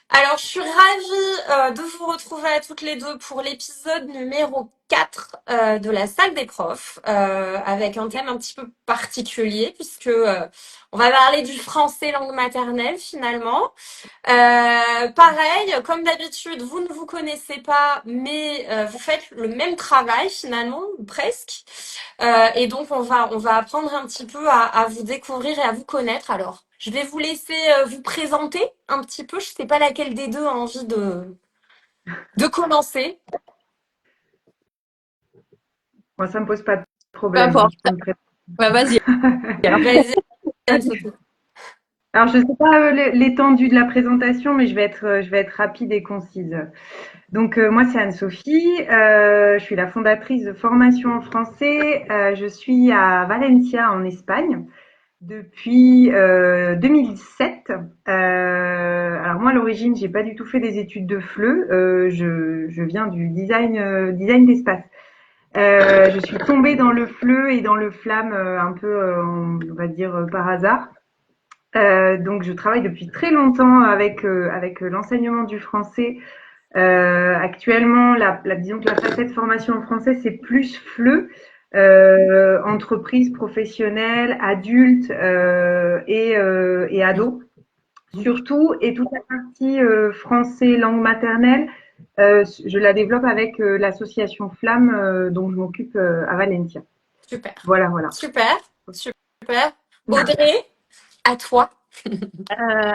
Alors, je suis ravie de vous retrouver à toutes les deux pour l'épisode numéro 4 de la salle des profs, avec un thème un petit peu particulier, puisque on va parler du français langue maternelle finalement. Pareil, comme d'habitude, vous ne vous connaissez pas, mais vous faites le même travail finalement, ou presque. Et donc on va apprendre un petit peu à vous découvrir et à vous connaître. Alors, je vais vous laisser vous présenter un petit peu. Je sais pas laquelle des deux a envie de commencer. Moi, ça me pose pas de Peu problème, hein, importe. je peux me préparer. Bah, vas-y. Alors, vas-y, Anne-Sophie. Alors, je ne sais pas l'étendue de la présentation, mais je vais être rapide et concise. Donc, moi, c'est Anne-Sophie. Je suis la fondatrice de Formation en français. Je suis à Valencia, en Espagne, depuis 2007. Alors, moi, à l'origine, j'ai pas du tout fait des études de FLE. Je viens du design d'espace. Je suis tombée dans le FLE et dans le FLAM un peu, on va dire, par hasard. Donc, je travaille depuis très longtemps avec l'enseignement du français. Actuellement, disons que la facette formation en français, c'est plus FLE, entreprise professionnelle, adultes et ados surtout, et toute la partie français langue maternelle, je la développe avec l'association Flamme dont je m'occupe à Valencia. Super. Voilà, voilà. Super. Super. Audrey, à toi.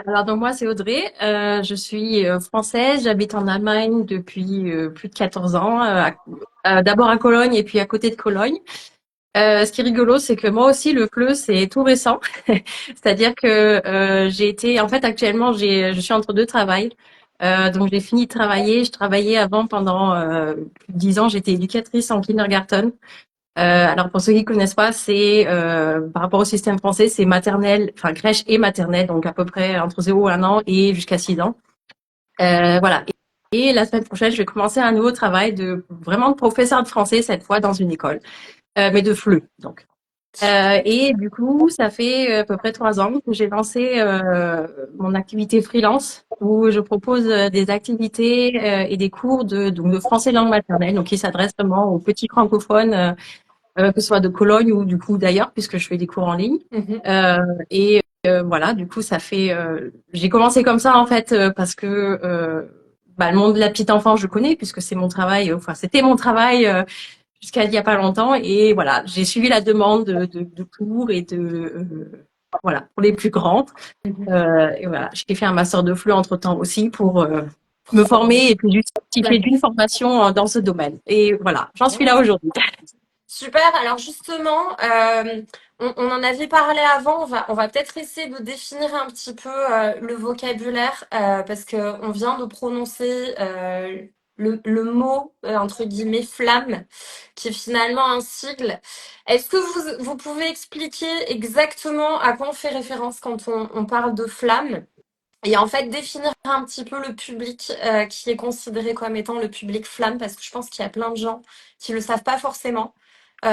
Alors donc moi c'est Audrey, je suis française, j'habite en Allemagne depuis plus de 14 ans, d'abord à Cologne et puis à côté de Cologne. Ce qui est rigolo, c'est que moi aussi le FLE c'est tout récent, c'est-à-dire que j'ai été, en fait actuellement je suis entre deux travails. Donc j'ai fini de travailler, je travaillais avant pendant plus de 10 ans, j'étais éducatrice en kindergarten. Alors pour ceux qui connaissent pas, c'est par rapport au système français, c'est maternelle, enfin crèche et maternelle, donc à peu près entre 0 et 1 an et jusqu'à 6 ans. Voilà. Et la semaine prochaine, je vais commencer un nouveau travail de vraiment de professeur de français cette fois dans une école, mais de FLE donc. Et du coup, ça fait à peu près 3 ans que j'ai lancé mon activité freelance où je propose des activités et des cours de français langue maternelle, donc qui s'adressent vraiment aux petits francophones que ce soit de Cologne ou du coup d'ailleurs, puisque je fais des cours en ligne. Mhm. Euh, et voilà, du coup, ça fait. J'ai commencé comme ça en fait parce que le monde de la petite enfance, je connais puisque c'est mon travail. Enfin, c'était mon travail jusqu'à il y a pas longtemps. Et voilà, j'ai suivi la demande de cours et de voilà pour les plus grands. Et voilà, j'ai fait un master de FLE entre temps aussi pour me former et puis justifier d'une formation dans ce domaine. Et voilà, j'en suis là aujourd'hui. Super. Alors justement, on en avait parlé avant. On va peut-être essayer de définir un petit peu le vocabulaire parce que on vient de prononcer le mot entre guillemets flamme, qui est finalement un sigle. Est-ce que vous pouvez expliquer exactement à quoi on fait référence quand on parle de flamme? Et en fait, définir un petit peu le public qui est considéré comme étant le public flamme, parce que je pense qu'il y a plein de gens qui le savent pas forcément,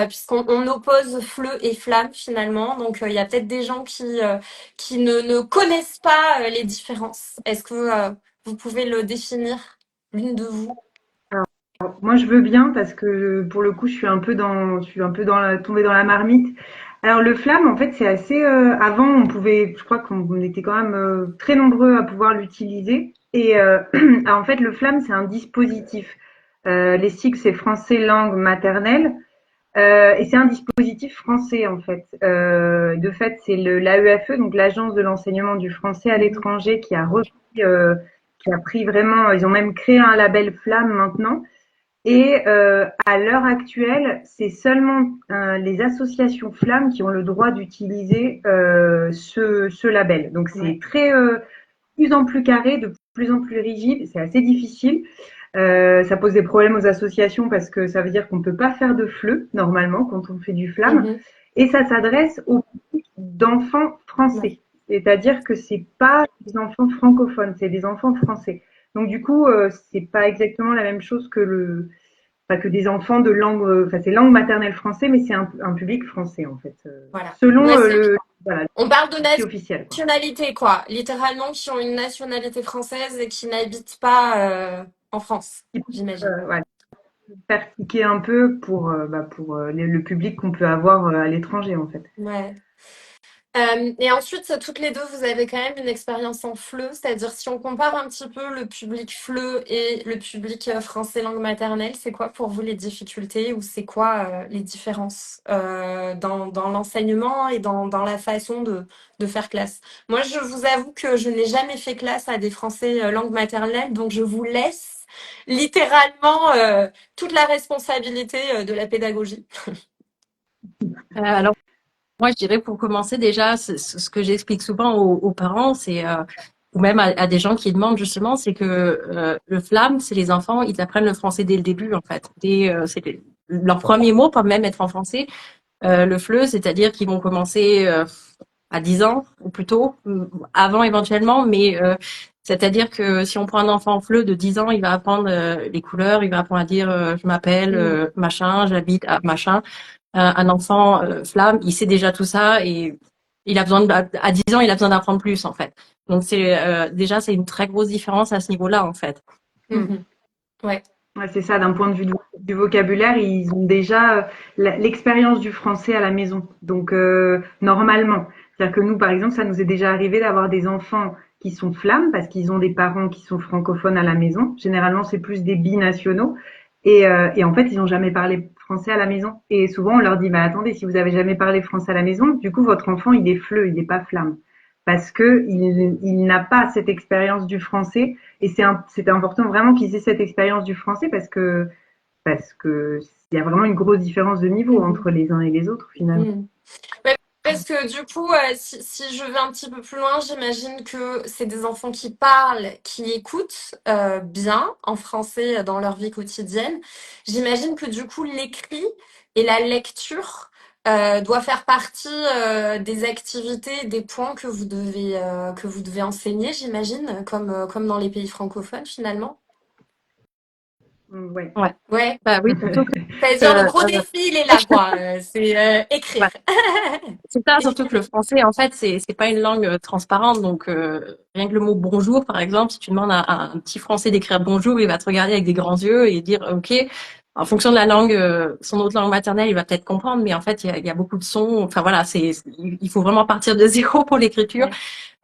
puisqu'on oppose fleu et flamme finalement. Donc, il y a peut-être des gens qui ne connaissent pas les différences. Est-ce que vous pouvez le définir, l'une de vous? Alors, moi, je veux bien parce que pour le coup, je suis un peu tombée dans la marmite. Alors, le flamme, en fait, c'est assez. Avant, je crois qu'on était quand même très nombreux à pouvoir l'utiliser. Et en fait, le flamme, c'est un dispositif. Les sigles, c'est français langue maternelle. Et c'est un dispositif français en fait. De fait, c'est l'AEFE, donc l'Agence de l'enseignement du français à Mhm. l'étranger, qui a pris vraiment. Ils ont même créé un label Flamme maintenant. Et à l'heure actuelle, c'est seulement les associations Flamme qui ont le droit d'utiliser ce label. Donc c'est Ouais. très plus en plus carré, de plus en plus rigide. C'est assez difficile. Ça pose des problèmes aux associations parce que ça veut dire qu'on ne peut pas faire de FLE normalement quand on fait du flamme. Mhm. Et ça s'adresse au public d'enfants Ouais. français. C'est-à-dire que c'est pas des enfants francophones, c'est des enfants français. Donc du coup, c'est pas exactement la même chose que des enfants de langue, enfin c'est langue maternelle français, mais c'est un public français en fait. Voilà. Selon Ouais, c'est le voilà, On parle de partie officielle, quoi. nationalité, quoi. Littéralement, qui ont une nationalité française et qui n'habitent pas en France, Qui peut, j'imagine. ouais, faire tiquer un peu pour le public qu'on peut avoir à l'étranger, en fait. Ouais. Et ensuite, toutes les deux, vous avez quand même une expérience en FLE, c'est-à-dire si on compare un petit peu le public FLE et le public français langue maternelle, c'est quoi pour vous les difficultés ou c'est quoi les différences dans l'enseignement et dans la façon de faire classe? Moi, je vous avoue que je n'ai jamais fait classe à des Français langue maternelle, donc je vous laisse littéralement toute la responsabilité de la pédagogie. Alors, moi, je dirais pour commencer déjà, ce que j'explique souvent aux parents, c'est ou même à des gens qui demandent justement, c'est que le flamme, c'est les enfants, ils apprennent le français dès le début en fait. Leur premier mot peut même être en français. Le FLE, c'est-à-dire qu'ils vont commencer à 10 ans ou plus tôt, avant éventuellement, mais c'est-à-dire que si on prend un enfant en FLE de 10 ans, il va apprendre les couleurs, il va apprendre à dire je m'appelle Mm. machin, j'habite à machin. Un enfant flamme, il sait déjà tout ça et il a besoin à 10 ans, il a besoin d'apprendre plus en fait. Donc déjà c'est une très grosse différence à ce niveau-là en fait. Mm. Mhm. Ouais. Ouais, c'est ça, d'un point de vue du vocabulaire, ils ont déjà l'expérience du français à la maison. Donc, normalement. C'est-à-dire que nous, par exemple, ça nous est déjà arrivé d'avoir des enfants qui sont flammes parce qu'ils ont des parents qui sont francophones à la maison. Généralement, c'est plus des binationaux. Et en fait, ils n'ont jamais parlé français à la maison. Et souvent, on leur dit, bah, attendez, si vous avez jamais parlé français à la maison, du coup, votre enfant, il est fleu, il n'est pas flamme. Parce que il n'a pas cette expérience du français et c'était important vraiment qu'ils aient cette expérience du français parce que il y a vraiment une grosse différence de niveau Mhm. entre les uns et les autres finalement. Mm. Ouais, parce que du coup, si je vais un petit peu plus loin, j'imagine que c'est des enfants qui parlent, qui écoutent bien en français dans leur vie quotidienne. J'imagine que du coup, l'écrit et la lecture doit faire partie des activités, des points que vous devez enseigner, j'imagine, comme dans les pays francophones finalement. Ouais. Ouais. Ouais, Bah oui, surtout que c'est-à-dire le gros défi, il est là, quoi. C'est écrire. ouais. C'est ça, surtout que le français, en fait, c'est pas une langue transparente. Donc, rien que le mot bonjour, par exemple, si tu demandes à un petit français d'écrire bonjour, il va te regarder avec des grands yeux et dire, OK, en fonction de la langue, son autre langue maternelle, il va peut-être comprendre, mais en fait, il y a beaucoup de sons. Enfin, voilà, il faut vraiment partir de zéro pour l'écriture,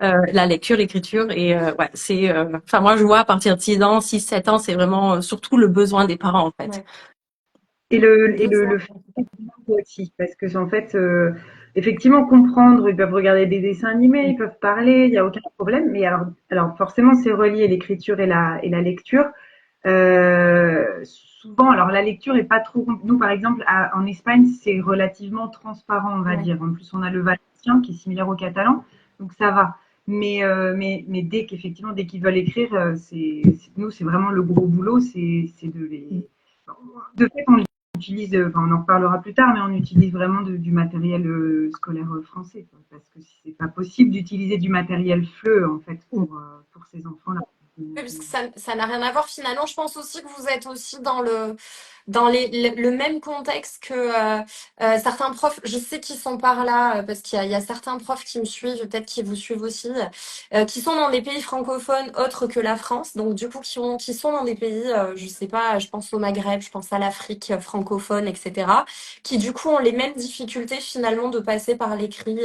Ouais. la lecture, l'écriture. Et, ouais, enfin, moi, je vois à partir de 6 ans, 6, 7 ans, c'est vraiment surtout le besoin des parents, en fait. Ouais. Et le fait aussi parce que en fait effectivement comprendre, ils peuvent regarder des dessins animés, ils peuvent parler, il y a aucun problème, mais alors forcément c'est relié l'écriture et la lecture. Souvent, alors la lecture est pas trop. Nous, par exemple, en Espagne, c'est relativement transparent, on va Ouais. dire. En plus, on a le valencien qui est similaire au catalan, donc ça va. Mais dès qu'ils veulent écrire, nous, c'est vraiment le gros boulot, c'est de les. De fait, on utilise, enfin, on en reparlera plus tard, mais on utilise vraiment du matériel scolaire français, quoi, parce que c'est pas possible d'utiliser du matériel FLE en fait pour ces enfants-là. Oui, parce que ça n'a rien à voir finalement. Je pense aussi que vous êtes aussi dans le même contexte que certains profs. Je sais qu'ils sont par là parce qu'il y a certains profs qui me suivent, peut-être qui vous suivent aussi, qui sont dans des pays francophones autres que la France. Donc du coup, qui sont dans des pays, je sais pas, je pense au Maghreb, je pense à l'Afrique francophone, etc. Qui du coup ont les mêmes difficultés finalement de passer par l'écrit.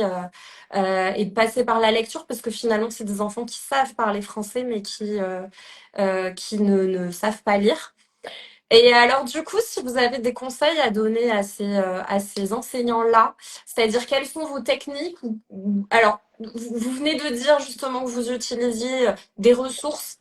Et de passer par la lecture parce que finalement c'est des enfants qui savent parler français mais qui ne savent pas lire. Et alors du coup, si vous avez des conseils à donner à ces enseignants-là, c'est-à-dire quelles sont vos techniques alors vous venez de dire justement que vous utilisiez des ressources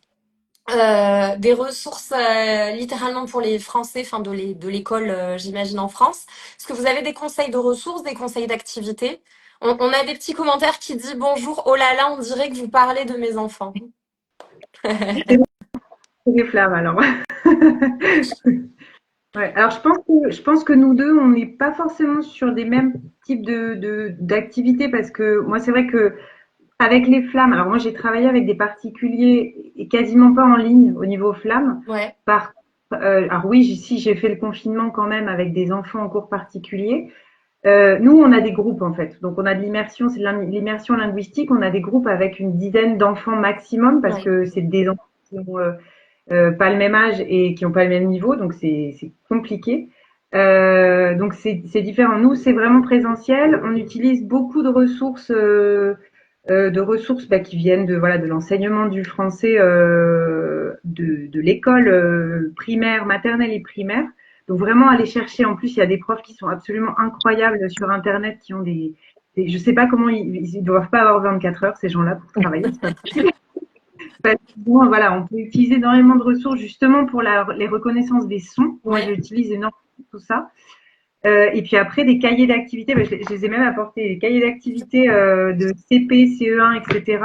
littéralement pour les Français, enfin de l'école, j'imagine en France. Est-ce que vous avez des conseils de ressources, des conseils d'activités? On a des petits commentaires qui disent bonjour, oh là là, on dirait que vous parlez de mes enfants. C'est des flammes alors. Ouais. Alors je pense que nous deux, on n'est pas forcément sur des mêmes types d'activités parce que moi c'est vrai que avec les flammes, alors moi j'ai travaillé avec des particuliers et quasiment pas en ligne au niveau flammes. Ouais. Alors oui, si j'ai fait le confinement quand même avec des enfants en cours particulier. Nous, on a des groupes en fait. Donc, on a de l'immersion, c'est de l'immersion linguistique. On a des groupes avec une dizaine d'enfants maximum parce Ouais. que c'est des enfants qui ont pas le même âge et qui n'ont pas le même niveau, donc c'est compliqué. Donc c'est différent. Nous, c'est vraiment présentiel. On utilise beaucoup de ressources bah, qui viennent de voilà de l'enseignement du français de l'école primaire, maternelle et primaire. Donc vraiment aller chercher. En plus, il y a des profs qui sont absolument incroyables sur Internet, qui ont je sais pas comment ils doivent pas avoir 24 heures ces gens-là pour travailler. C'est pas bon, voilà, on peut utiliser énormément de ressources justement pour les reconnaissances des sons. Moi, Ouais. j'utilise énormément tout ça. Et puis après, des cahiers d'activités, je les ai même apportés, des cahiers d'activités de CP, CE1, etc.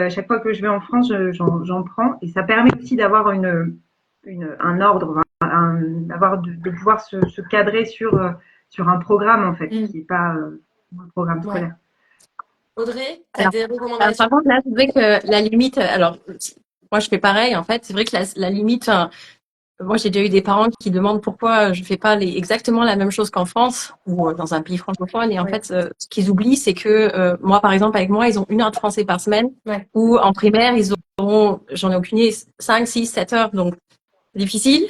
Chaque fois que je vais en France, j'en prends. Et ça permet aussi d'avoir un ordre, de pouvoir se cadrer sur un programme, en fait, Mm. qui n'est pas un programme Ouais. scolaire. Audrey, tu as Alors, des par recommandations? contre, là, c'est vrai que la limite, alors, moi, je fais pareil, en fait. C'est vrai que la limite, moi, j'ai déjà eu des parents qui demandent pourquoi je fais pas exactement la même chose qu'en France ou dans un pays francophone. Et en Oui. fait, ce qu'ils oublient, c'est que moi, par exemple, avec moi, ils ont 1 heure de français par semaine. Ouais. Ou en primaire, ils auront, j'en ai aucune idée, 5, 6, 7 heures. Donc, difficile.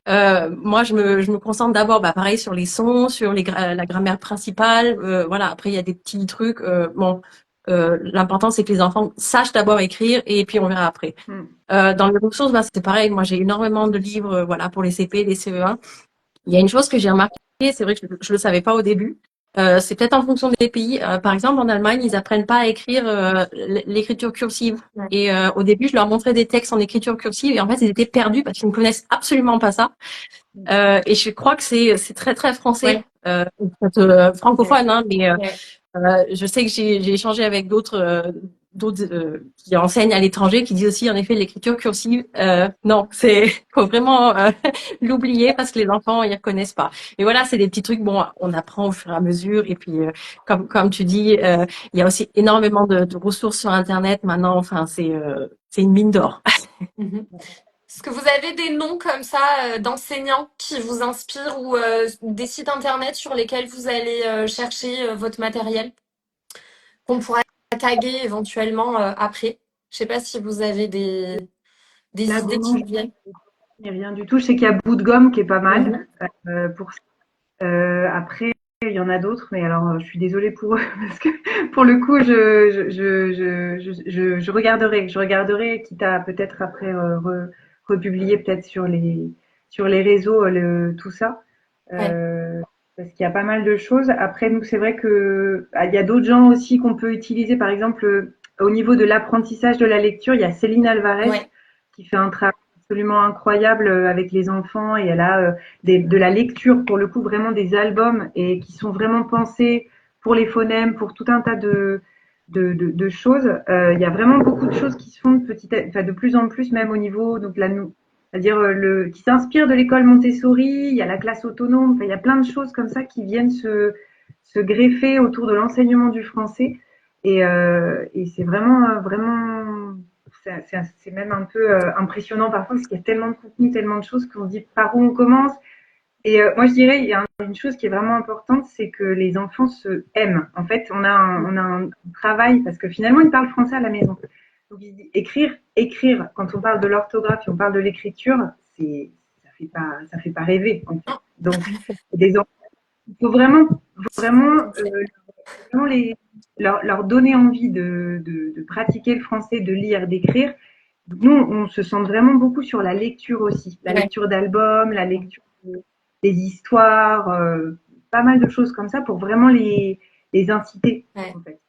Moi, je me concentre d'abord, bah, pareil, sur les sons, sur la grammaire principale. Voilà. Après, il y a des petits trucs. Bon, l'important, c'est que les enfants sachent d'abord écrire et puis on verra après. Mm. Dans les ressources, bah, c'est pareil. Moi, j'ai énormément de livres, voilà, pour les CP, les CE1. Il y a une chose que j'ai remarqué, c'est vrai que je le savais pas au début. C'est peut-être en fonction des pays. Par exemple, en Allemagne, ils apprennent pas à écrire l'écriture cursive. Ouais. Et au début, je leur montrais des textes en écriture cursive et en fait, ils étaient perdus parce qu'ils ne connaissent absolument pas ça. Et je crois que c'est très très français, Ouais. peut-être, Ouais. francophone, hein, mais Ouais. je sais que j'ai échangé avec d'autres qui enseignent à l'étranger qui disent aussi en effet l'écriture cursive. Non, c'est faut vraiment l'oublier parce que les enfants ils reconnaissent pas. Et voilà, c'est des petits trucs. Bon, on apprend au fur et à mesure. Et puis comme tu dis, il y a aussi énormément de ressources sur Internet maintenant. Enfin, c'est une mine d'or. Mhm. Est-ce que vous avez des noms comme ça d'enseignants qui vous inspirent ou des sites internet sur lesquels vous allez chercher votre matériel qu'on pourra taguer éventuellement après? Je sais pas si vous avez des Là, idées vraiment, qui je vous viennent. n'y a rien du tout. Je sais qu'il y a Bout de gomme qui est pas mal Mhm. pour après, il y en a d'autres, mais alors je suis désolée pour eux parce que pour le coup, je regarderai, quitte à peut-être après republier peut-être sur les réseaux tout ça, Ouais. euh, parce qu'il y a pas mal de choses. Après, nous, c'est vrai que il y a d'autres gens aussi qu'on peut utiliser, par exemple au niveau de l'apprentissage de la lecture, il y a Céline Alvarez Ouais. qui fait un travail absolument incroyable avec les enfants et elle a de la lecture, pour le coup, vraiment des albums et qui sont vraiment pensés pour les phonèmes, pour tout un tas de choses. Il y a vraiment beaucoup de choses qui se font enfin, de plus en plus, même au niveau donc c'est-à-dire qui s'inspire de l'école Montessori. Il y a la classe autonome. Enfin, il y a plein de choses comme ça qui viennent se greffer autour de l'enseignement du français. Et c'est vraiment c'est même un peu impressionnant parfois parce qu'il y a tellement de contenu, tellement de choses qu'on se dit par où on commence. Et moi, je dirais, il y a une chose qui est vraiment importante, c'est que les enfants se aiment. En fait, on a un travail parce que finalement, ils parlent français à la maison. Donc, écrire, quand on parle de l'orthographe et on parle de l'écriture, ça fait pas rêver, en fait. Non. Donc, des enfants, il faut vraiment, vraiment leur donner envie de pratiquer le français, de lire, d'écrire. Nous, on se centre vraiment beaucoup sur la lecture aussi, la Ouais. lecture d'albums, la lecture des histoires, pas mal de choses comme ça pour vraiment les inciter, Ouais. en fait.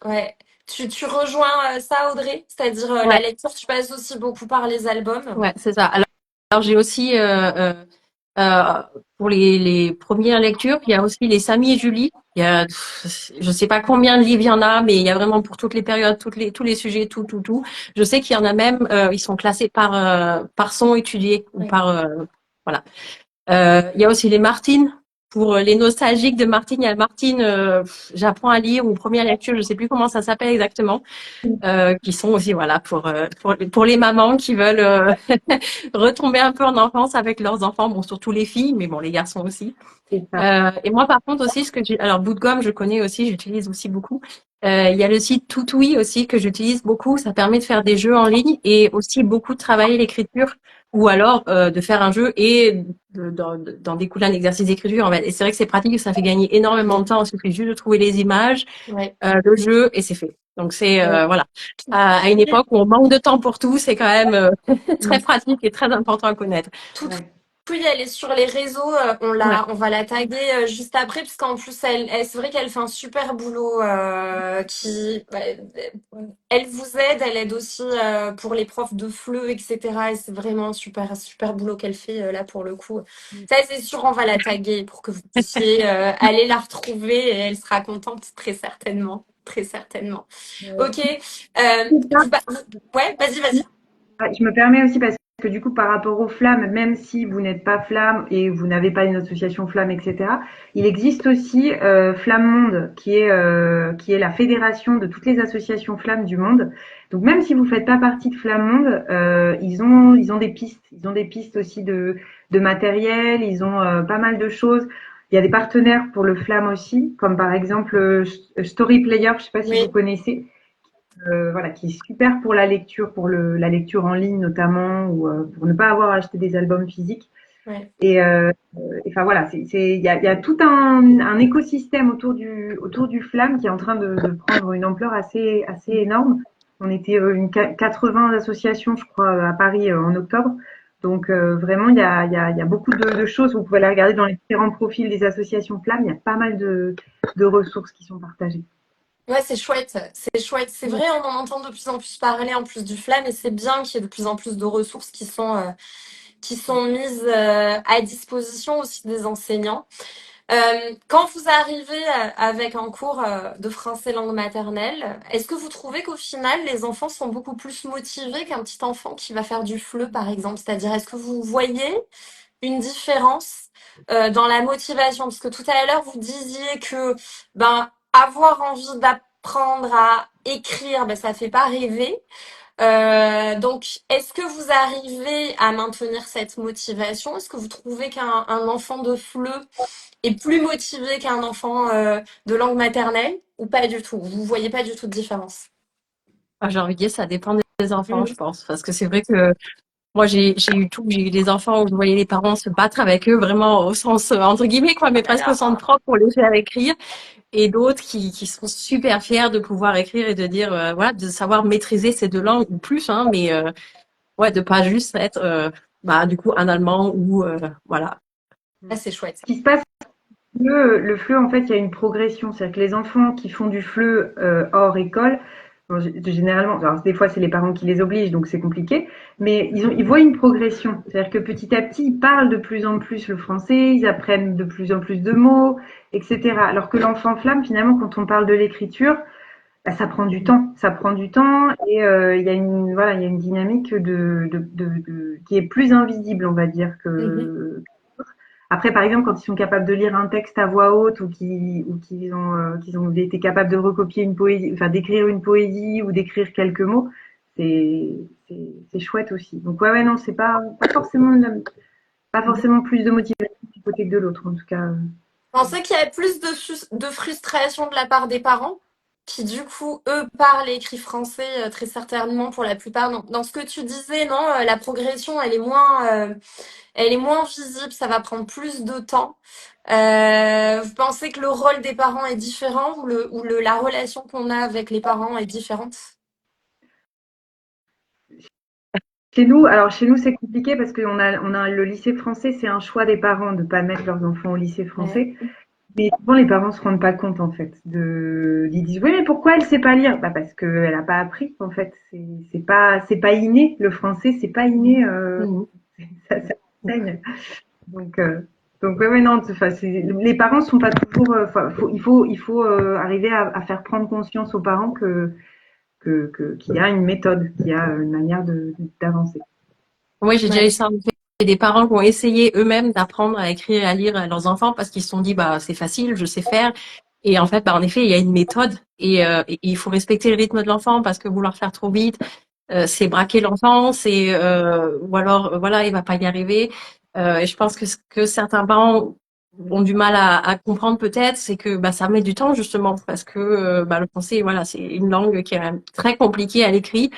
Ouais. Tu rejoins ça, Audrey? C'est-à-dire la Ouais, lecture, tu passes aussi beaucoup par les albums. ouais, c'est ça. Alors j'ai aussi pour les premières lectures, il y a aussi les Samy et Julie. Il y a, je sais pas combien de livres il y en a, mais il y a vraiment pour toutes les périodes, tous les sujets, tout. Je sais qu'il y en a même, ils sont classés par son étudié ou Ouais. par, voilà. Il y a aussi les Martine Pour les nostalgiques de Martine, il y a Martine, j'apprends à lire ou première lecture, je sais plus comment ça s'appelle exactement, qui sont aussi voilà pour les mamans qui veulent retomber un peu en enfance avec leurs enfants, bon surtout les filles, mais bon les garçons aussi. C'est ça. Et moi par contre aussi alors bout de gomme je connais aussi, j'utilise aussi beaucoup. Il y a le site Toutouille aussi que j'utilise beaucoup, ça permet de faire des jeux en ligne et aussi beaucoup de travailler l'écriture ou alors de faire un jeu et d'en découler un exercice d'écriture en fait. Et c'est vrai que c'est pratique, ça fait gagner énormément de temps, il suffit juste de trouver les images, Ouais. le jeu et c'est fait. Donc c'est Ouais. voilà. À une époque où on manque de temps pour tout, c'est quand même très Mm. pratique et très important à connaître. Tout Ouais. oui, elle est sur les réseaux, Ouais. on va la taguer juste après, parce qu'en plus, c'est vrai qu'elle fait un super boulot elle vous aide, elle aide aussi pour les profs de FLE, etc. Et c'est vraiment un super boulot qu'elle fait là pour le coup. Ça, c'est sûr, on va la taguer pour que vous puissiez aller la retrouver et elle sera contente très certainement. Très certainement. Ok. Ouais, vas-y. Je me permets aussi parce que du coup, par rapport aux flammes, même si vous n'êtes pas flamme et vous n'avez pas une association flamme, etc., il existe aussi Flamme Monde, qui est la fédération de toutes les associations flammes du monde. Donc même si vous faites pas partie de Flamme Monde, ils ont des pistes, ils ont des pistes aussi de matériel, ils ont pas mal de choses. Il y a des partenaires pour le flamme aussi, comme par exemple Story Player, je sais pas si vous Oui. connaissez. Voilà, qui est super pour la lecture, pour la lecture en ligne notamment, ou pour ne pas avoir à acheter des albums physiques. Ouais. Et enfin voilà, il y a tout un écosystème autour du flamme qui est en train de prendre une ampleur assez énorme. On était 80 associations, je crois, à Paris en octobre. Donc vraiment, il y a beaucoup de choses. Vous pouvez aller regarder dans les différents profils des associations flammes. Il y a pas mal de ressources qui sont partagées. Ouais, c'est chouette, c'est chouette. C'est vrai, on en entend de plus en plus parler en plus du flamme et c'est bien qu'il y ait de plus en plus de ressources qui sont mises à disposition aussi des enseignants. Quand vous arrivez avec un cours de français langue maternelle, est-ce que vous trouvez qu'au final, les enfants sont beaucoup plus motivés qu'un petit enfant qui va faire du FLE, par exemple? C'est-à-dire, est-ce que vous voyez une différence dans la motivation? Parce que tout à l'heure, vous disiez que ben, avoir envie d'apprendre à écrire, ben, ça fait pas rêver. Donc, est-ce que vous arrivez à maintenir cette motivation? Est-ce que vous trouvez qu'un enfant de FLE est plus motivé qu'un enfant de langue maternelle ou pas du tout? Vous voyez pas du tout de différence? Ah, j'ai envie de dire, ça dépend des enfants, je Mhm. pense, parce que c'est vrai que moi, j'ai eu tout. J'ai eu des enfants où je voyais les parents se battre avec eux, vraiment au sens, entre guillemets, quoi, mais presque au sens propre pour les faire écrire. Et d'autres qui sont super fiers de pouvoir écrire et de dire, voilà, de savoir maîtriser ces deux langues ou plus, hein, mais ouais, de pas juste être, bah, du coup, un allemand ou, voilà. Ah, c'est chouette. Ce qui se passe, le FLE, en fait, il y a une progression. C'est-à-dire que les enfants qui font du FLE hors école, bon, généralement, alors des fois c'est les parents qui les obligent, donc c'est compliqué, mais ils voient une progression. C'est-à-dire que petit à petit, ils parlent de plus en plus le français, ils apprennent de plus en plus de mots, etc. Alors que l'enfant flamme, finalement, quand on parle de l'écriture, bah, ça prend du temps. Ça prend du temps et il y a il y a une dynamique qui est plus invisible, on va dire, Mhm. que après, par exemple, quand ils sont capables de lire un texte à voix haute ou qu'ils ont été capables de recopier une poésie, enfin d'écrire une poésie ou d'écrire quelques mots, c'est chouette aussi. Donc ouais, non, c'est pas forcément pas forcément plus de motivation d'un côté que de l'autre, en tout cas. Vous pensez qu'il y a plus de frustration de la part des parents qui, du coup, eux, parlent et écrivent français très certainement pour la plupart. Dans ce que tu disais, non, la progression, elle est moins visible, ça va prendre plus de temps. Vous pensez que le rôle des parents est différent ou la relation qu'on a avec les parents est différente? Chez nous, c'est compliqué parce on a le lycée français, c'est un choix des parents de pas mettre leurs enfants au lycée Ouais. français. Mais souvent, les parents se rendent pas compte, en fait. Ils disent, oui, mais pourquoi elle sait pas lire? Bah, parce qu'elle a pas appris, en fait. C'est pas inné. Le français, c'est pas inné, Mhm. ça s'enseigne. Donc, ouais, non, enfin, les parents sont pas toujours, enfin, il faut, arriver à faire prendre conscience aux parents qu'il y a une méthode, qu'il y a une manière d'avancer. Oui, j'ai déjà Ouais. eu ça en fait. des parents qui ont essayé eux-mêmes d'apprendre à écrire et à lire à leurs enfants parce qu'ils se sont dit, bah, c'est facile, je sais faire. Et en fait, bah, en effet, il y a une méthode et il faut respecter le rythme de l'enfant parce que vouloir faire trop vite, c'est braquer l'enfant, ou alors, voilà, il va pas y arriver. Et je pense que ce que certains parents ont du mal à comprendre peut-être, c'est que bah, ça met du temps justement parce que bah, le français, voilà, c'est une langue qui est quand même très compliquée à l'écrit.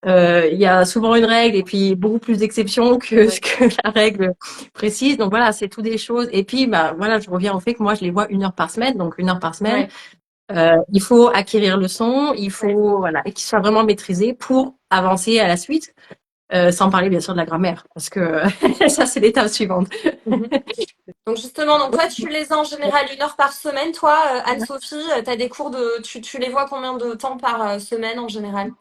Il y a souvent une règle et puis beaucoup plus d'exceptions que ce que la règle précise. Donc voilà, c'est tout des choses. Et puis bah voilà, je reviens au fait que moi je les vois 1 heure par semaine. Donc 1 heure par semaine, Ouais. il faut acquérir le son, il faut voilà et qu'il soit vraiment maîtrisé pour avancer à la suite. Sans parler bien sûr de la grammaire, parce que ça c'est l'étape suivante. Mhm. Donc justement, donc toi, tu les as en général 1 heure par semaine. Toi, Anne-Sophie, tu as des cours tu les vois combien de temps par semaine en général?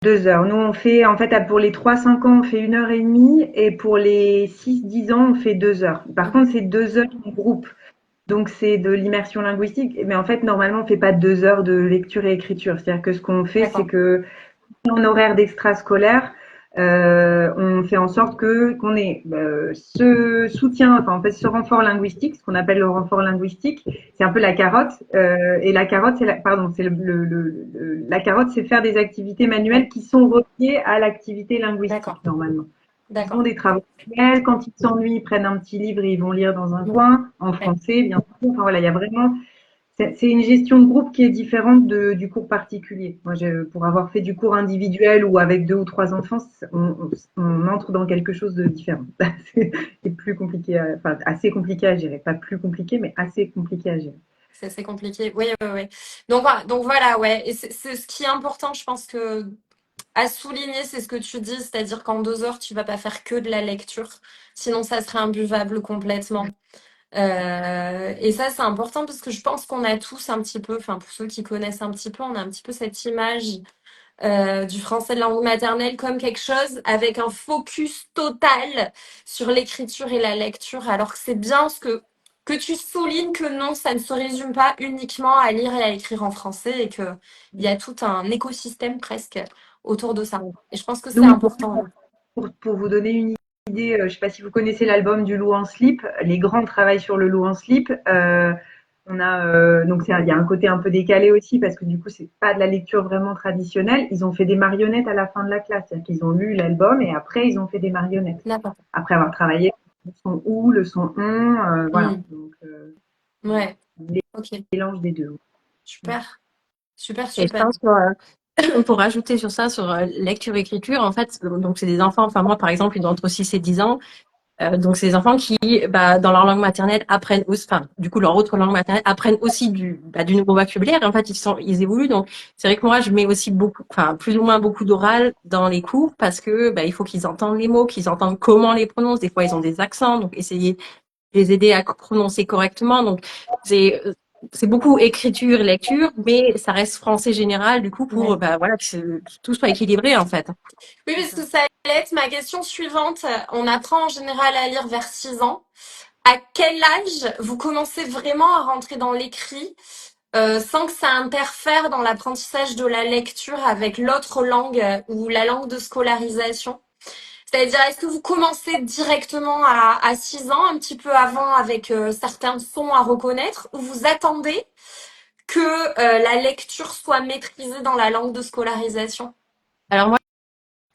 2 heures. Nous, on fait, en fait, pour les 3-5 ans, on fait 1 heure et demie, et pour les 6-10 ans, on fait 2 heures. Par Mhm. contre, c'est 2 heures en groupe. Donc, c'est de l'immersion linguistique. Mais en fait, normalement, on fait pas 2 heures de lecture et écriture. C'est-à-dire que ce qu'on fait, c'est D'accord. que en horaire d'extrascolaire, on fait en sorte que qu'on ait ce soutien, enfin en fait ce renfort linguistique, ce qu'on appelle le renfort linguistique, c'est un peu la carotte. Et la carotte, pardon, c'est la carotte, c'est faire des activités Ouais. manuelles qui sont reliées à l'activité linguistique D'accord. normalement. Ils font D'accord. des travaux manuels, quand ils s'ennuient, ils prennent un petit livre et ils vont lire dans un Ouais. coin, en français bien sûr. Enfin voilà, il y a vraiment c'est une gestion de groupe qui est différente du cours particulier. Moi, pour avoir fait du cours individuel ou avec 2 ou 3 enfants, on entre dans quelque chose de différent. C'est plus compliqué, enfin assez compliqué à gérer. Pas plus compliqué, mais assez compliqué à gérer. C'est compliqué. Oui, oui, oui. Donc voilà, ouais. Et c'est ce qui est important, je pense que à souligner, c'est ce que tu dis, c'est-à-dire qu'en 2 heures, tu vas pas faire que de la lecture, sinon ça serait imbuvable complètement. Et ça, c'est important parce que je pense qu'on a tous un petit peu, enfin pour ceux qui connaissent un petit peu, on a un petit peu cette image du français de langue maternelle comme quelque chose avec un focus total sur l'écriture et la lecture, alors que c'est bien que tu soulignes que non, ça ne se résume pas uniquement à lire et à écrire en français et qu'il y a tout un écosystème presque autour de ça. Et je pense que c'est Donc, important. pour vous donner une idée, je ne sais pas si vous connaissez l'album du loup en slip. Les grands travaillent sur le loup en slip. On a donc il y a un côté un peu décalé aussi parce que du coup c'est pas de la lecture vraiment traditionnelle. Ils ont fait des marionnettes à la fin de la classe, c'est-à-dire qu'ils ont lu l'album et après ils ont fait des marionnettes. D'accord. Après avoir travaillé le son ou, le son on, voilà. Hmm. Donc Ouais. Ok. mélange des deux. Super. Super, Et je super. pense que, pour rajouter sur ça, sur lecture-écriture, en fait, donc c'est des enfants, enfin moi par exemple, ils ont entre 6 et 10 ans. Donc, c'est des enfants qui, bah, dans leur langue maternelle, apprennent aussi, enfin, du coup, leur autre langue maternelle, apprennent aussi du nouveau vocabulaire. Et en fait, ils évoluent. Donc, c'est vrai que moi, je mets aussi beaucoup, enfin, plus ou moins beaucoup d'oral dans les cours parce que, bah, il faut qu'ils entendent les mots, qu'ils entendent comment on les prononce. Des fois, ils ont des accents. Donc, essayer de les aider à prononcer correctement. Donc, c'est beaucoup écriture, lecture, mais ça reste français général, du coup, pour, Ouais. bah, voilà, que tout soit équilibré, en fait. Oui, parce que ça allait être ma question suivante. On apprend en général à lire vers 6 ans. À quel âge vous commencez vraiment à rentrer dans l'écrit sans que ça interfère dans l'apprentissage de la lecture avec l'autre langue ou la langue de scolarisation? C'est-à-dire, est-ce que vous commencez directement à 6 ans, un petit peu avant, avec certains sons à reconnaître, ou vous attendez que la lecture soit maîtrisée dans la langue de scolarisation? Alors, moi,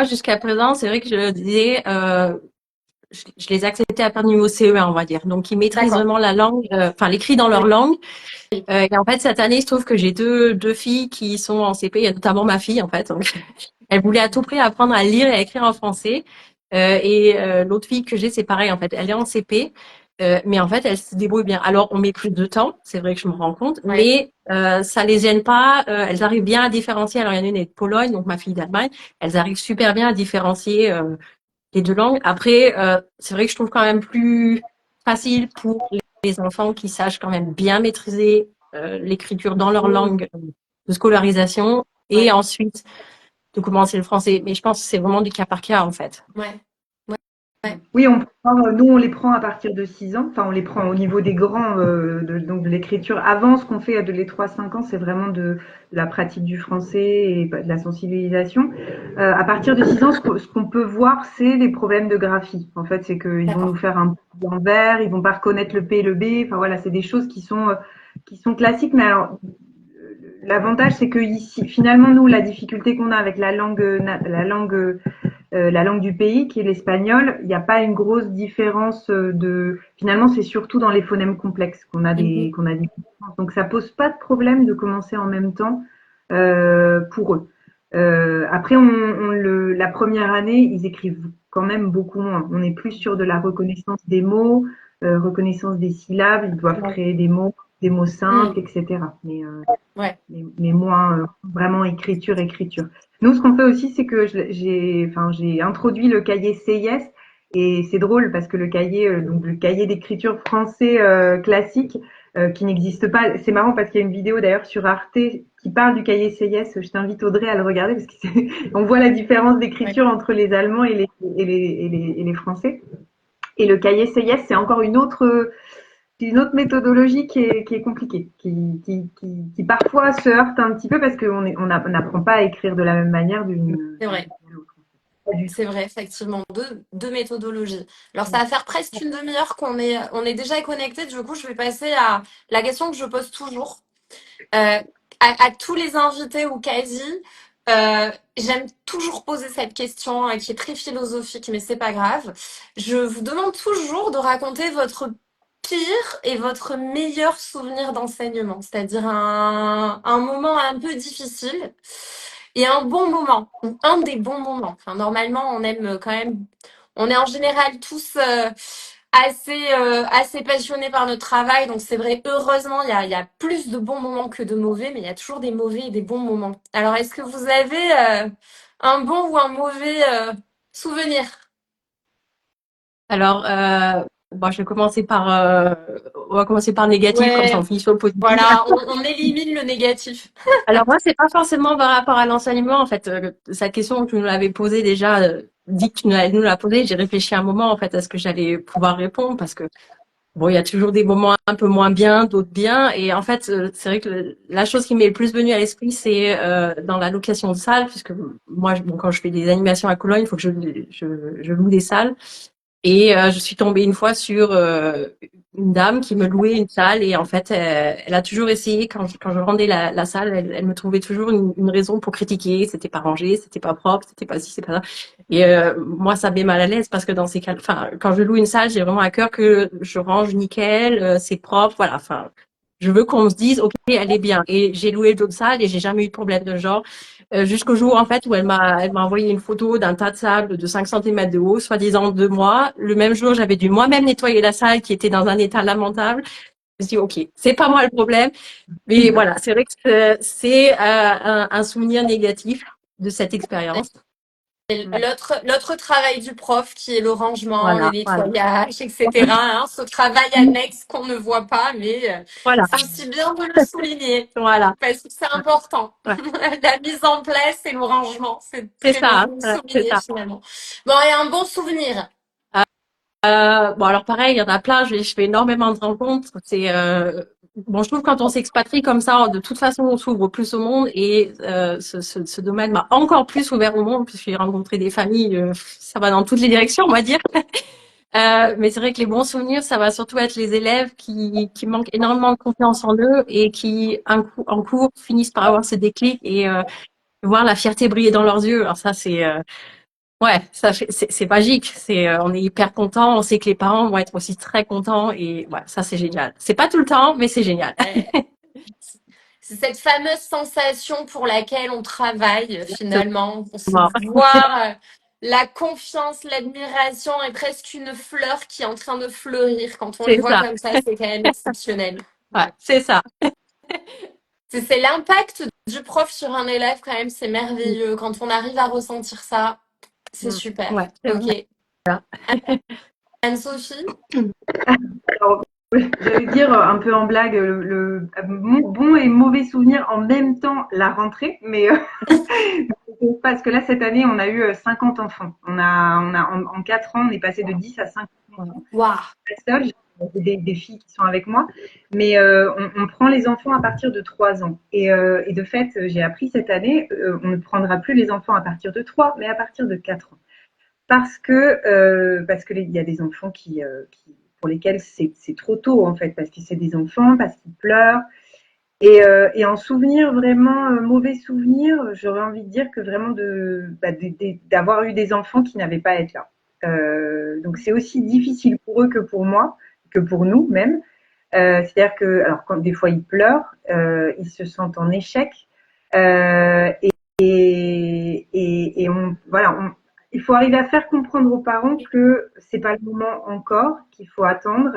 jusqu'à présent, c'est vrai que je disais, je les acceptais à partir du niveau CE1, on va dire. Donc, ils maîtrisent D'accord. vraiment la langue, enfin, l'écrit dans Oui. leur langue. Et en fait, cette année, il se trouve que j'ai deux filles qui sont en CP. Il y a notamment ma fille, en fait. Donc, elle voulait à tout prix apprendre à lire et à écrire en français. L'autre fille que j'ai, c'est pareil, en fait. Elle est en CP. Mais en fait, elle se débrouille bien. Alors, on met plus de temps, c'est vrai que je me rends compte, Ouais. mais ça les gêne pas. Elles arrivent bien à différencier. Alors, il y en a une est de Pologne, donc ma fille d'Allemagne. Elles arrivent super bien à différencier les 2 langues. Après, c'est vrai que je trouve quand même plus facile pour les enfants qui sachent quand même bien maîtriser l'écriture dans leur Oui. langue de scolarisation et Ouais. ensuite de commencer le français. Mais je pense que c'est vraiment du cas par cas, en fait. Ouais. Ouais. Ouais, Oui, nous, on les prend à partir de 6 ans. Enfin, on les prend au niveau des grands, donc de l'écriture. Avant, ce qu'on fait de les 3 5 ans, c'est vraiment de la pratique du français et de la sensibilisation. À partir de 6 ans, ce qu'on peut voir, c'est les problèmes de graphie. En fait, c'est qu'ils vont nous d'accord. faire un peu envers, ils vont pas reconnaître le P et le B. Enfin voilà, c'est des choses qui sont classiques. Mais alors, l'avantage, c'est que ici, finalement, nous, la difficulté qu'on a avec la langue du pays, qui est l'espagnol, il n'y a pas une grosse différence de. Finalement, c'est surtout dans les phonèmes complexes Mhm. qu'on a des différences. Donc, ça pose pas de problème de commencer en même temps pour eux. Après, la première année, ils écrivent quand même beaucoup moins. On est plus sur de la reconnaissance des mots, reconnaissance des syllabes. Ils doivent Ouais. créer des mots simples, Mm. etc. Ouais. Mais moins vraiment écriture. Nous, ce qu'on fait aussi, c'est que j'ai introduit le cahier CIS et c'est drôle parce que donc le cahier d'écriture français classique qui n'existe pas. C'est marrant parce qu'il y a une vidéo d'ailleurs sur Arte qui parle du cahier CIS. Je t'invite Audrey à le regarder parce on voit la différence Ouais. d'écriture entre les Allemands et les Français. Et le cahier CIS, c'est une autre méthodologie qui est compliquée, qui parfois se heurte un petit peu parce on n'apprend pas à écrire de la même manière C'est vrai. à l'autre. Pas du tout. C'est vrai, effectivement, deux méthodologies. Alors, ça va faire presque une demi-heure on est déjà connecté. Du coup, je vais passer à la question que je pose toujours à tous les invités ou quasi. J'aime toujours poser cette question qui est très philosophique, mais c'est pas grave. Je vous demande toujours de raconter votre pire et votre meilleur souvenir d'enseignement, c'est-à-dire un moment un peu difficile et un bon moment, ou un des bons moments. Enfin, normalement, on aime quand même, on est en général tous assez passionnés par notre travail, donc c'est vrai, heureusement, il y a plus de bons moments que de mauvais, mais il y a toujours des mauvais et des bons moments. Alors, est-ce que vous avez un bon ou un mauvais souvenir? Alors, bon, on va commencer par négatif, comme ça Ouais, on finit sur le positif. voilà, on élimine le négatif. Alors moi, c'est pas forcément par rapport à l'enseignement, en fait. Cette question que tu nous l'avais posée déjà, dit que tu nous l'as posée, j'ai réfléchi un moment, en fait, à ce que j'allais pouvoir répondre, parce que bon, il y a toujours des moments un peu moins bien, d'autres bien, et en fait, c'est vrai que la chose qui m'est le plus venue à l'esprit, c'est dans la location de salles, puisque moi, bon, quand je fais des animations à Cologne, il faut que je loue des salles. Et je suis tombée une fois sur une dame qui me louait une salle et en fait, elle a toujours essayé quand je rendais la salle, elle me trouvait toujours une raison pour critiquer. C'était pas rangé, c'était pas propre, c'était pas ci, c'est pas ça. Et moi, ça me met mal à l'aise parce que dans ces cas, enfin, quand je loue une salle, j'ai vraiment à cœur que je range nickel, c'est propre, voilà. Enfin, je veux qu'on se dise, ok, elle est bien. Et j'ai loué d'autres salles et j'ai jamais eu de problème de genre. Jusqu'au jour en fait où elle m'a envoyé une photo d'un tas de sable de 5 centimètres de haut, soi-disant de moi. Le même jour, j'avais dû moi-même nettoyer la salle qui était dans un état lamentable. Je me suis dit, ok, c'est pas moi le problème, mais voilà, c'est vrai que c'est un souvenir négatif de cette expérience. Mm. L'autre travail du prof qui est le rangement, le Voilà, voilà, nettoyage, etc. Hein, ce travail annexe qu'on ne voit pas, mais voilà, c'est aussi bien de le souligner voilà. parce que c'est important. Ouais. La mise en place et le rangement, c'est C'est très bien ça, de le c'est souligner ça. finalement. Bon, et un bon souvenir. Bon alors pareil, il y en a plein. Je fais énormément de rencontres. C'est bon, je trouve que quand on s'expatrie comme ça, de toute façon, on s'ouvre plus au monde et ce domaine m'a encore plus ouvert au monde puisque j'ai rencontré des familles. Ça va dans toutes les directions, on va dire. Mais c'est vrai que les bons souvenirs, ça va surtout être les élèves qui manquent énormément de confiance en eux et qui, en cours, finissent par avoir ce déclic et voir la fierté briller dans leurs yeux. Alors ça, c'est ouais, c'est magique. On est hyper content. On sait que les parents vont être aussi très contents et ouais, ça c'est génial. C'est pas tout le temps, mais c'est génial. Ouais. C'est cette fameuse sensation pour laquelle on travaille finalement. On se Exactement. voir la confiance, l'admiration est presque une fleur qui est en train de fleurir. Quand on le C'est voit ça. comme ça, c'est quand même exceptionnel. Ouais, c'est ça. C'est l'impact du prof sur un élève quand même, c'est merveilleux. Quand on arrive à ressentir ça, c'est Mm. super. Ouais, c'est Ok. vrai. Anne-Sophie? J'allais dire un peu en blague bon et mauvais souvenir en même temps la rentrée, mais parce que là cette année on a eu 50 enfants. En 4 ans on est passé de 10 à 50 enfants. Waouh! Pas seule, j'ai des filles qui sont avec moi, mais on prend les enfants à partir de 3 ans. Et de fait, j'ai appris cette année, on ne prendra plus les enfants à partir de 3, mais à partir de 4 ans. Parce que il y a des enfants pour lesquels c'est trop tôt en fait, parce que c'est des enfants, parce qu'ils pleurent. Et en souvenir vraiment mauvais souvenir, j'aurais envie de dire que vraiment d'avoir eu des enfants qui n'avaient pas à être là. Donc c'est aussi difficile pour eux que pour moi, que pour nous même. C'est-à-dire que alors quand des fois ils pleurent, ils se sentent en échec. Euh, et il faut arriver à faire comprendre aux parents que c'est pas le moment encore, qu'il faut attendre.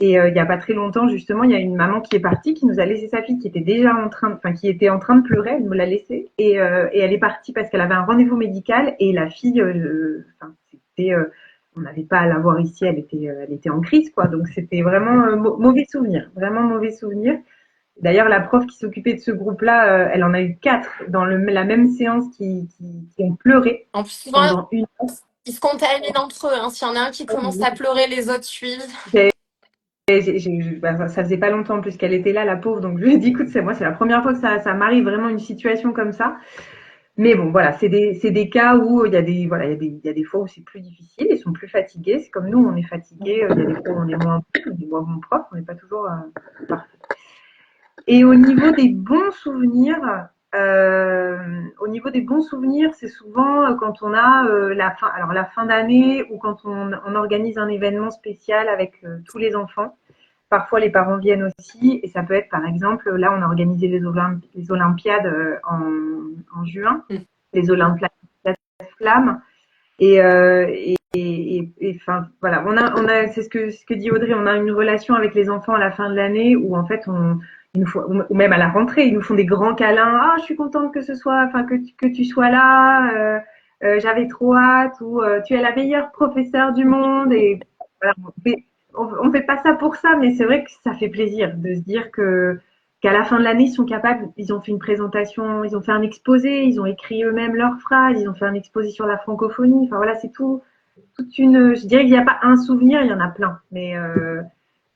Il y a pas très longtemps, justement, il y a une maman qui est partie, qui nous a laissé sa fille qui était déjà qui était en train de pleurer, elle nous l'a laissée, et elle est partie parce qu'elle avait un rendez-vous médical, et la fille, on n'avait pas à la voir ici, elle était en crise, quoi. Donc c'était vraiment mauvais souvenir, vraiment mauvais souvenir. D'ailleurs, la prof qui s'occupait de ce groupe-là, elle en a eu 4 dans la même séance qui ont pleuré En plus, souvent, pendant une heure. ils se contaminent entre eux, hein. S'il y en a un qui commence à pleurer, les autres suivent. Ça faisait pas longtemps en plus qu'elle était là, la pauvre. Donc je lui ai dit, écoute, c'est la première fois que ça m'arrive vraiment une situation comme ça. Mais bon, voilà, c'est des cas où il y a des fois où c'est plus difficile, ils sont plus fatigués. C'est comme nous, on est fatigués. Il y a des fois où on est moins bon, on est moins prof, on n'est pas toujours parfait. Et au niveau des bons souvenirs, c'est souvent quand on a la fin d'année ou quand on organise un événement spécial avec tous les enfants. Parfois, les parents viennent aussi, et ça peut être, par exemple, là, on a organisé les Olympiades en juin, Mm. les Olympiades flammes, enfin, voilà, c'est ce que dit Audrey, on a une relation avec les enfants à la fin de l'année où, en fait, ils nous font, ou même à la rentrée, ils nous font des grands câlins. Ah, je suis contente que ce soit, enfin, que tu sois là, j'avais trop hâte, ou tu es la meilleure professeure du monde, et voilà, on fait pas ça pour ça, mais c'est vrai que ça fait plaisir de se dire qu'à la fin de l'année, ils sont capables, ils ont fait une présentation, ils ont fait un exposé, ils ont écrit eux-mêmes leurs phrases, ils ont fait un exposé sur la francophonie. Enfin voilà, c'est je dirais qu'il n'y a pas un souvenir, il y en a plein. Mais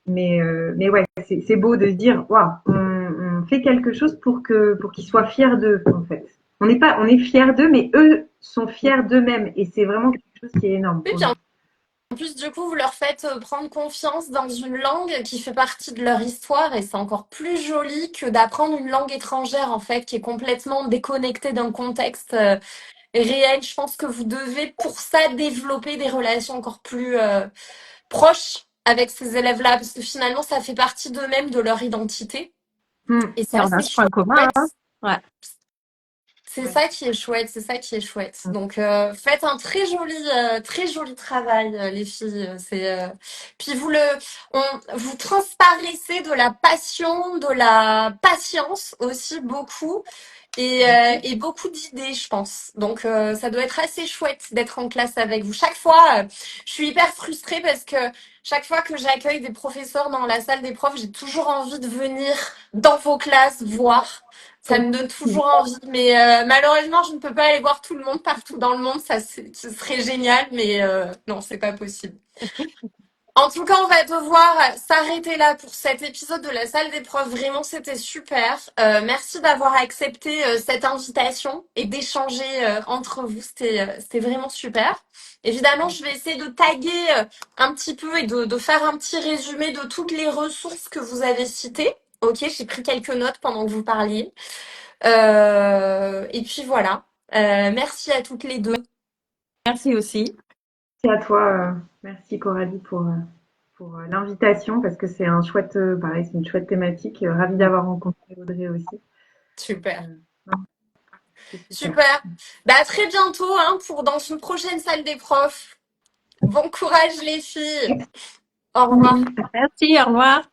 ouais, c'est beau de se dire, waouh, on fait quelque chose pour qu'ils soient fiers d'eux, en fait. On est fiers d'eux, mais eux sont fiers d'eux-mêmes. Et c'est vraiment quelque chose qui est énorme Oui, pour puis nous. en plus, du coup, vous leur faites prendre confiance dans une langue qui fait partie de leur histoire et c'est encore plus joli que d'apprendre une langue étrangère, en fait, qui est complètement déconnectée d'un contexte réel. Je pense que vous devez, pour ça, développer des relations encore plus proches avec ces élèves-là, parce que finalement, ça fait partie d'eux-mêmes, de leur identité. Hmm. Et c'est Et on a assez ce point commun, chouette. hein. Ouais. C'est Ouais. ça qui est chouette, c'est ça qui est chouette. Hmm. Donc faites un très joli travail, les filles. Puis vous transparaissez de la passion, de la patience aussi beaucoup et beaucoup d'idées, je pense. Donc ça doit être assez chouette d'être en classe avec vous. Chaque fois, je suis hyper frustrée parce que chaque fois que j'accueille des professeurs dans la salle des profs, j'ai toujours envie de venir dans vos classes voir. Ça me donne toujours envie, mais malheureusement, je ne peux pas aller voir tout le monde partout dans le monde. Ce serait génial, mais non, c'est pas possible. En tout cas, on va devoir s'arrêter là pour cet épisode de la salle des profs. Vraiment, c'était super. Merci d'avoir accepté cette invitation et d'échanger entre vous. C'était vraiment super. Évidemment, je vais essayer de taguer un petit peu et de faire un petit résumé de toutes les ressources que vous avez citées. Ok, j'ai pris quelques notes pendant que vous parliez. Et puis voilà. Merci à toutes les deux. Merci aussi. Merci à toi, merci Coralie pour l'invitation parce que c'est pareil, c'est une chouette thématique. Ravie d'avoir rencontré Audrey aussi. Super. Non, c'est super. Super. Bah, à très bientôt hein, pour dans une prochaine salle des profs. Bon courage les filles. Au revoir. Merci, au revoir.